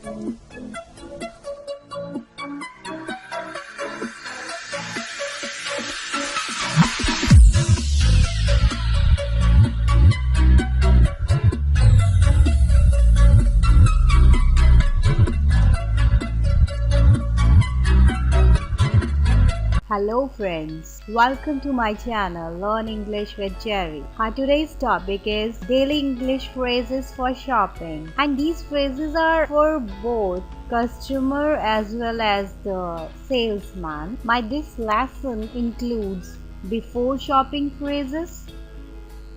Hello friends, welcome to my channel Learn English with Jerry. Today's topic is daily English phrases for shopping, and these phrases are for both customer as well as the salesman. This lesson includes before shopping phrases,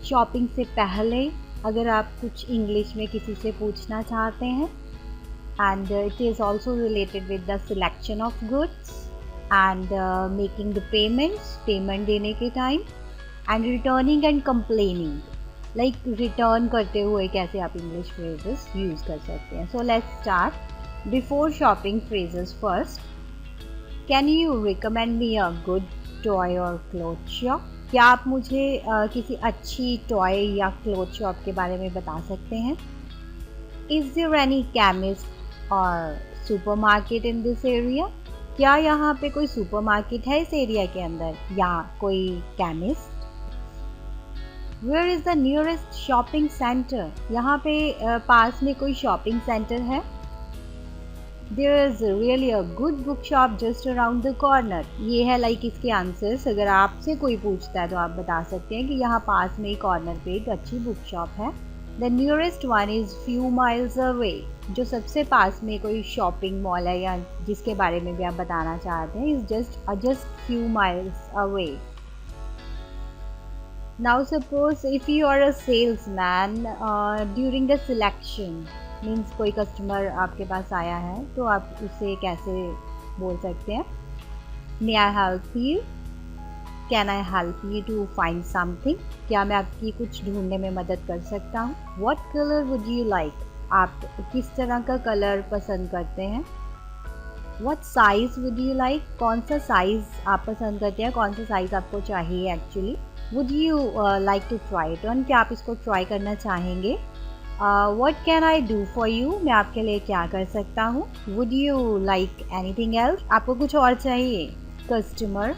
shopping से पहले अगर आप कुछ English में किसी से पूछना चाहते हैं, and it is also related with the selection of goods and making the payment देने के time, and returning and complaining, like return करते हुए कैसे आप इंग्लिश phrases यूज़ कर सकते हैं. So let's start. Before shopping phrases first. Can you recommend me a good toy or cloth shop? क्या आप मुझे किसी अच्छी टॉय या क्लोथ शॉप के बारे में बता सकते हैं? Is there any chemist or supermarket in this area? क्या यहाँ पे कोई सुपरमार्केट है इस एरिया के अंदर या कोई chemist? Where is the nearest shopping center? यहाँ पे पास में कोई शॉपिंग सेंटर है? There is really a good bookshop just around the corner. ये है लाइक इसके आंसर्स. अगर आपसे कोई पूछता है तो आप बता सकते हैं कि यहाँ पास में ही कॉर्नर पे एक अच्छी बुक शॉप है. The nearest one is few miles away. जो सबसे पास में कोई शॉपिंग मॉल है या जिसके बारे में भी आप बताना चाहते हैं is just few miles away. Now suppose if you are a salesman during the selection, means कोई कस्टमर आपके पास आया है तो आप उससे कैसे बोल सकते हैं? May I help you? Can I help you to find something? क्या मैं आपकी कुछ ढूंढने में मदद कर सकता हूँ? What color would you like? आप किस तरह का कलर पसंद करते हैं? What size would you like? कौन सा साइज़ आप पसंद करते हैं? कौन सा साइज़ आपको चाहिए actually? Would you like to try it on? क्या आप इसको ट्राई करना चाहेंगे? What can I do for you? मैं आपके लिए क्या कर सकता हूँ? Would you like anything else? आपको कुछ और चाहिए? कस्टमर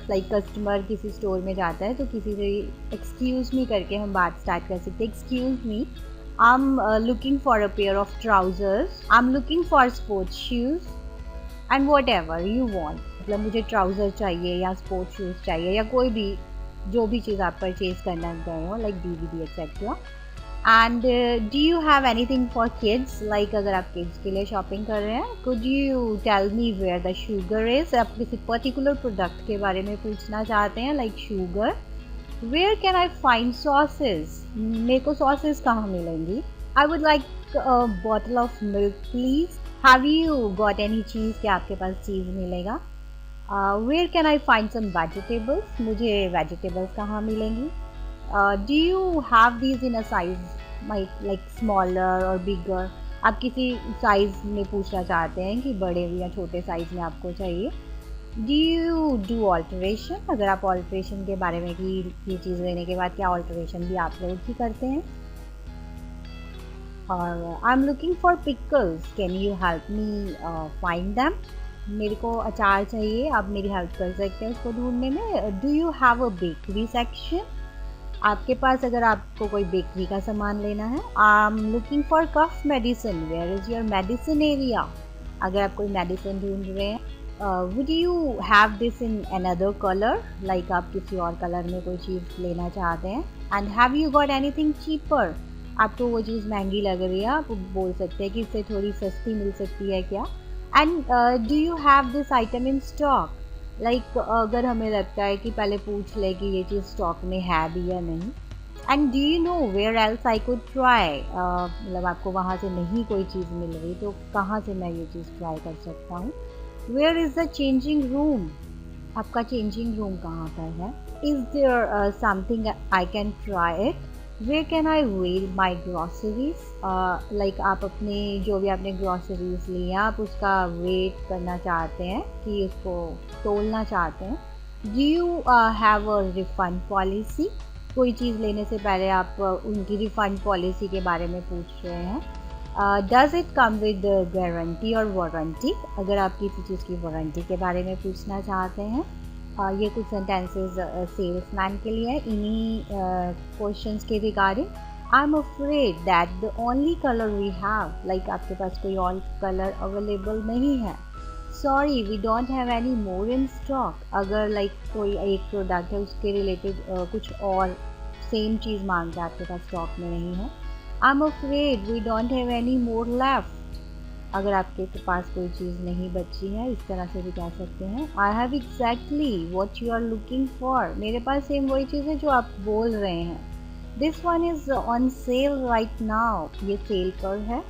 किसी स्टोर में जाता है तो किसी से एक्सक्यूज़ मी करके हम बात स्टार्ट कर सकते हैं. Excuse me, I am looking for a pair of trousers, I am looking for sports shoes and what ever you want. मतलब मुझे ट्राउज़र चाहिए या स्पोर्ट्स शूज़ चाहिए या कोई भी जो भी चीज़ आप परचेज़ करना गए हो like DVD etcetera. And do you have anything for kids? Like अगर आप किड्स के लिए शॉपिंग कर रहे हैं, could you tell me where the sugar is? आप किसी पर्टिकुलर प्रोडक्ट के बारे में पूछना चाहते हैं like sugar. Where can I find sausage? मेरे को सॉसेज कहाँ मिलेंगी? I would like a bottle of milk please. Have you got any cheese? क्या आपके पास चीज़ मिलेगा? Where can I find some vegetables? मुझे वेजिटेबल्स कहाँ मिलेंगी? Do you have these in a size like smaller or bigger? आप किसी size में पूछना चाहते हैं कि बड़े या छोटे साइज़ में आपको चाहिए. Do you do alteration? अगर आप alteration के बारे में कि ये चीज़ लेने के बाद क्या alteration भी आप लोग ही करते हैं. और I'm looking for pickles. Can you help me find them? मेरे को अचार चाहिए, आप मेरी हेल्प कर सकते हैं उसको ढूंढने में. Do you have a bakery section? आपके पास अगर आपको कोई बेकरी का सामान लेना है. I am looking for cough medicine. Where is your medicine area? अगर आप कोई मेडिसिन ढूंढ रहे हैं. Would you have this in another colour? Like आप किसी और कलर में कोई चीज़ लेना चाहते हैं. And have you got anything cheaper? आपको वो चीज़ महंगी लग रही है, आप बोल सकते हैं कि इससे थोड़ी सस्ती मिल सकती है क्या. And do you have this item in stock? Like अगर हमें लगता है कि पहले पूछ ले कि ये चीज़ स्टॉक में है भी या नहीं. And do you know where else I could try? मतलब आपको वहाँ से नहीं कोई चीज़ मिल रही तो कहाँ से मैं ये चीज़ ट्राई कर सकता हूँ. Where is the changing room? आपका चेंजिंग रूम कहाँ पर है. Is there something I can try it? Where can I weigh my groceries? Like आप अपने जो भी आपने ग्रॉसरीज ली हैं आप उसका वेट करना चाहते हैं कि उसको तोलना चाहते हैं. Do you have a refund policy? कोई चीज़ लेने से पहले आप उनकी रिफंड पॉलिसी के बारे में पूछ रहे हैं. Does it come with guarantee और वारंटी, अगर आप किसी चीज़ की वारंटी के बारे में पूछना चाहते हैं। ये कुछ सेंटेंसेस सेल्समैन के लिए है इन्हीं क्वेश्चंस के regarding. I am afraid that the only colour we have, like आपके पास कोई और कलर अवेलेबल नहीं है। Sorry we don't have any more in stock, अगर लाइक कोई एक प्रोडक्ट है उसके रिलेटेड कुछ और सेम चीज़ मांगता है, आपके पास स्टॉक में नहीं है। I am afraid we don't have any more left, अगर आपके पास कोई चीज़ नहीं बची है, इस तरह से भी कह सकते हैं। I have exactly what you are looking for, मेरे पास सेम वही चीज़ है जो आप बोल रहे हैं। This one is on sale right now, ये सेल पर है।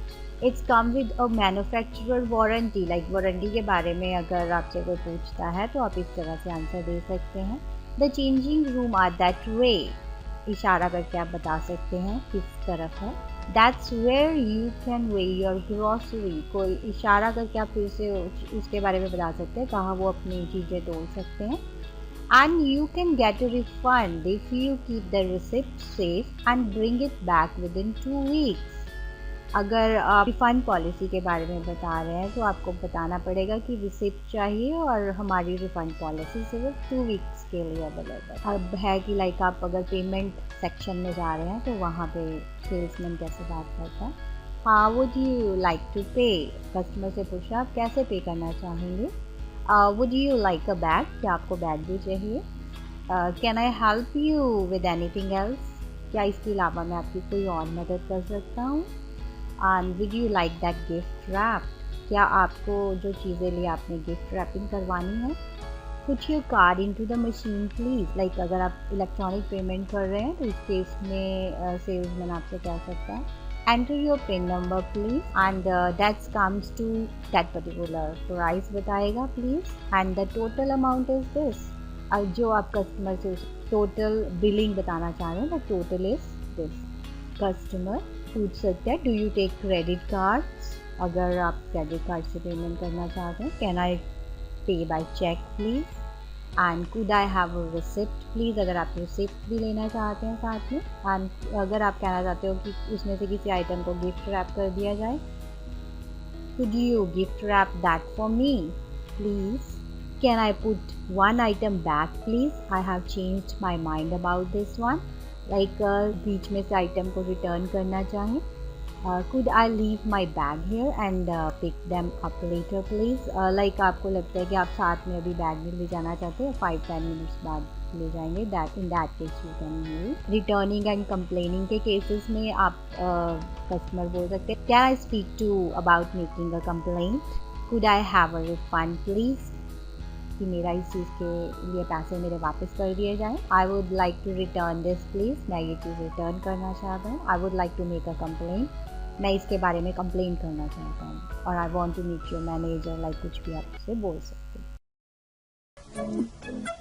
It's come with a manufacturer warranty, like warranty के बारे में अगर आपसे कोई पूछता है तो आप इस तरह से आंसर दे सकते हैं। The changing room are that way, इशारा करके आप बता सकते हैं किस तरफ है। That's where you can weigh your grocery, कोई इशारा करके आप फिर से उसके बारे में बता सकते हैं कहाँ वो अपनी चीज़ें तोड़ सकते हैं। And you can get a refund if you keep the receipt safe and bring it back with in 2 weeks, अगर आप रिफ़ंड पॉलिसी के बारे में बता रहे हैं तो आपको बताना पड़ेगा कि रिसिप्ट चाहिए और हमारी रिफ़ंड पॉलिसी सिर्फ 2 वीक्स के लिए अवेलेबल। अब है कि लाइक आप अगर पेमेंट सेक्शन में जा रहे हैं तो वहाँ पे सेल्समैन कैसे बात करता है। हाँ वुड यू लाइक टू पे, कस्टमर से पूछा आप कैसे पे करना चाहेंगे। Would you like a bag, क्या आपको बैग भी चाहिए। Can I help you with anything else, क्या इसके अलावा मैं आपकी कोई और मदद कर सकता हूँ। And would you like that gift wrap, क्या आपको जो चीज़ें लिए आपने गिफ्ट रैपिंग करवानी है। Put your card into the machine please, like अगर आप इलेक्ट्रॉनिक पेमेंट कर रहे हैं तो इस केस में सेल्समैन आपसे कह सकता है enter your pin number please and that's comes to that particular price बताएगा please and the total amount is this, जो आप कस्टमर से टोटल बिलिंग बताना चाह रहे हैं the total is this. Customer पूछ सकते हैं do you take credit cards, अगर आप क्रेडिट कार्ड से पेमेंट करना चाहते हैं। Can I pay by cheque please and could I have a receipt please, अगर आप रिसिप्ट भी लेना चाहते हैं साथ में। एंड अगर आप कहना चाहते हो कि उसमें से किसी आइटम को गिफ्ट रैप कर दिया जाए, could you gift wrap that for me please. Can I put one item back please, I have changed my mind about this one, like बीच में से आइटम को रिटर्न करना चाहें। Could I leave my bag here and pick them up later please, like आपको लगता है कि आप साथ में अभी बैग नहीं ले जाना चाहते हैं, 5-10 मिनट्स बाद ले जाएंगे, that in that case you can use. Returning and complaining के केसेस में आप कस्टमर बोल सकते हैं can I speak to about making a complaint, could I have a refund please, कि मेरा इस चीज़ के लिए पैसे मेरे वापस कर दिए जाएं। I would like to return this please, मैं ये चीज़ रिटर्न करना चाहता हूँ। I would like to make a complaint, मैं इसके बारे में कंप्लेन करना चाहता हूँ। और I want to meet your manager, like कुछ भी आप उससे बोल सकते हैं।